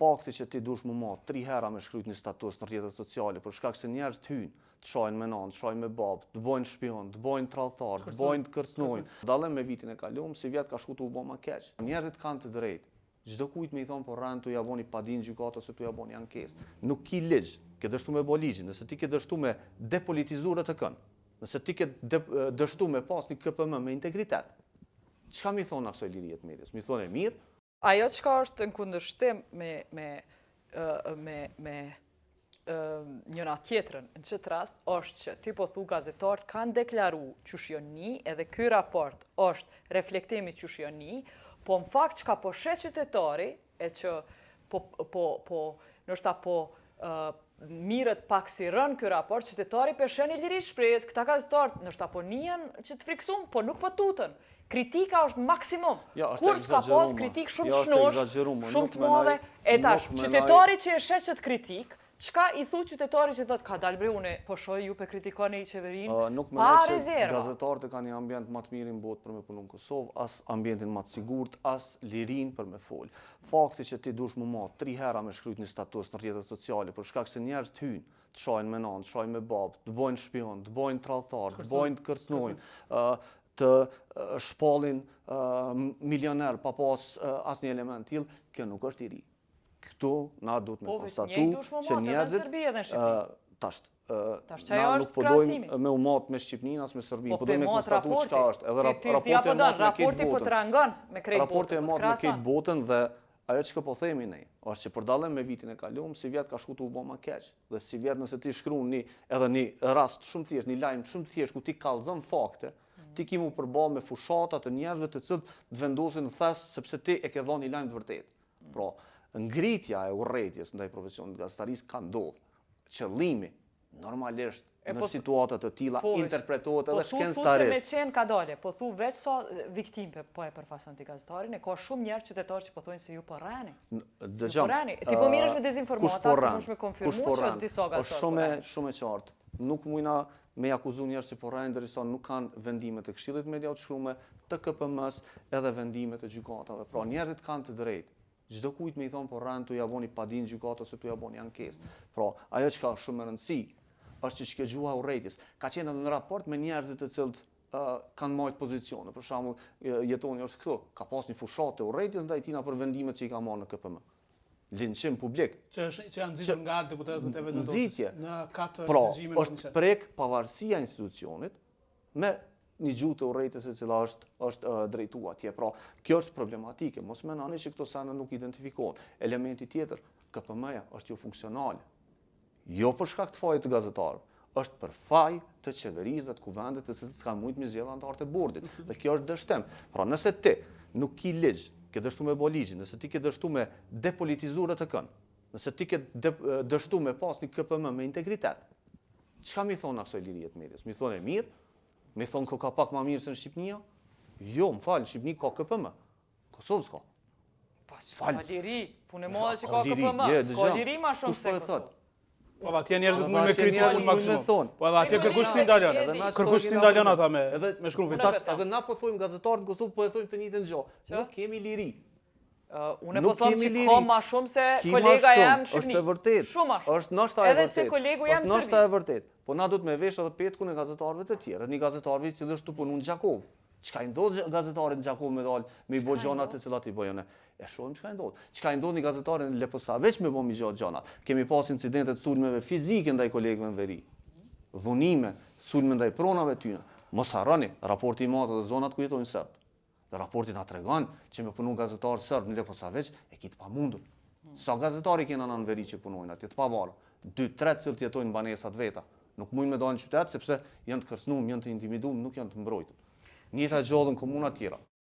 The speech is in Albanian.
fakti që ti dush më marr 3 hera me shkruajt një status në rrjetet sociale për shkak se njerëz të hyjnë, të shajnë me nanë, të shajnë me babë, të bojnë shpion, të bojnë tradhtar, të bojnë të kërcnojnë. Dallim me vitin e kaluar, si vjet ka shku të u bë më keq. Njerëzit kanë të drejtë. Çdo kujt me i thon po rran tu ja boni padin gjykatë ose tu ja boni ankesë. Nuk ki ligj, ke dështu me bo ligjin, nëse ti ke dështu me depolitizuar të kën. Nëse ti ke dështu me pas një KPM me integritet. Çka mi thon asoj lirie të medias? Mi thonë mirë. Ajo çka është në kundërshtim me njëra tjetrën në çet rast është që ti po thu gazetarët kanë deklaruar qyshjoni edhe ky raport është reflektimi qyshjoni, po në fakt çka po shet qytetari e që ndoshta mirët pak si rën ky raport, qytetari peshen i liri shprehjes, këta gazetarët ndoshta po njihen që të friksum, po nuk po tutën. Kritika është maksimum. Kur s'ka pas kritik shumë të shnosh, shumë të madhe, e tash, qytetari që e shet që të kritik, çka i thu qytetari që thotë ka dalë bre une, po shoj ju pe kritikoni qeverinë, pa rezerva. Gazetarët kanë një ambient më të mirë në botë për me punu në Kosovë, as ambientin më të sigurt, as lirinë për me fol. Fakti që ti dush më marr 3 hera me shkruajt një status në rrjetet sociale për shkak se njerëz të hyjnë, të shajnë me nanë, të shajnë me babë, të bojnë shpion, të bojnë tradhtar, të bojnë të kërcnojnë, të shpallin milioner pa pas asnjë element tillë, kjo nuk është i ri. Këtu na duhet me konstatu që njerëzit tash na nuk po dojmë me umat me Shqipninë as me Serbinë, po dojmë me konstatu çka është. Edhe raporti po trangon me krejt botën. Raporti e mat me krejt botën dhe ajo që po themi ne është që për dallim me vitin e kaluar, si vjet ka shku të u bë më keq. Dhe si vjet nëse ti shkruan edhe një rast shumë thjesht, një lajm shumë thjesht ku ti kallzon fakte, ti ki mu përballë me fushata të njerëzve të cilët vendosin në thes sepse ti e ke dhënë një lajm të vërtetë. Pra, ngritja e urrëties ndaj profesionit gazetarisë ka ndodhur. Qëllimi normalisht në situata të tilla interpretohet edhe shkencëtarisht. Po thu se me qenë ka dale, po thu veç sa viktime po e përfason ti gazetarin, e ka shumë njerëz qytetarë që po thonë se ju po rreni. Ti po mirësh me dezinformata, ti mund me konfirmu që disa gazetarë. Shumë e qartë. Nuk mujna me akuzu njerëz që po rrejnë derisa nuk kanë vendime të Këshillit Media të shkruame, të KPM-s edhe vendime të gjykatave. Pra njerëzit kanë të drejtë. Çdo kujt me i thon po rrejnë tu ja boni padin gjykatë ose tu ja boni ankesë. Pra ajo që ka shumë rëndësi është që shkëgjua urrëties. Ka qenë edhe në raport me njerëzit të cilët kanë marrë pozicione. Për shembull, jetoni është këtu, ka pas një fushatë të urrëties ndaj tina për vendimet që i ka marrë në KPM. Linçim publik. Që janë nxitur nga deputetët e vendosjes në 4 regjime. Pra, është prek pavarësia e institucionit me një gjuhë të urrëties e cila është drejtuar atje. Pra, kjo është problematike. Mos mendoni që këto sana nuk identifikohen. Elementi tjetër, KPM-ja është jo funksionale. Jo për shkak të fajit të gazetarëve, është për faj të qeverisë dhe të kuvendit të cilët s'kan mujt me zgjedhë anëtarët e bordit. Dhe kjo është dështim. Pra, nëse ti nuk ki ligj, ke dështu me bo ligjin, nëse ti ke dështu me depolitizuar të kën, nëse ti ke dështu me pas një KPM me integritet, çka mi thonë asoj lirie të medias? Mi thonë e mirë? Mi thonë ko ka pak ma mirë se në Shqipnia? Jo, më falë, në Shqipni ka KPM. Kosovë s'ka. S'ka liri, punë e modhe që ka KPM, s'ka liri ma shumë se Kosovë. Po atje njerëzit mund me kritikun maksimum. Po edhe atje kërkush si ndaljon. Kërkush si ndaljon ata me shkruan fitaf. Edhe na po thojmë gazetarët në Kosovë po e thojmë të njëjtën gjë. Nuk kemi liri. Unë po them që ka ma shumë se kolega jam Shqipni. Është e vërtetë. Shumë ma shumë. Është ndoshta e vërtetë. Edhe se kolegu jam Serbi. Është ndoshta e vërtetë. Po na duhet me vesh edhe petkun e gazetarëve të tjerë, një gazetarëve i cili është tu punu në Gjakov. Çka i ndodh gazetarit në Gjakov me dal me i bë gjona të cilat i bëjnë. E shohim çka i ndodh. Çka i ndodh një gazetarit në Leposa veç me bë mi gjatë gjona. Kemi pas incidente të sulmeve fizike ndaj kolegëve në veri. Dhunime, sulme ndaj pronave tyne. Mos harroni, raporti i madh edhe zonat ku jetojnë serbë. Dhe raporti na tregon që me punu gazetarë serbë në Leposa veç e kit pamundur. Sa gazetari kena në veri që punojnë atje të pavarur. 2-3 cilët jetojnë në banesat veta. Nuk mujnë me dalë në qytet sepse janë të kërcnuar, janë të intimiduar, nuk janë të mbrojtur. Njëta gjallë në komuna tjera.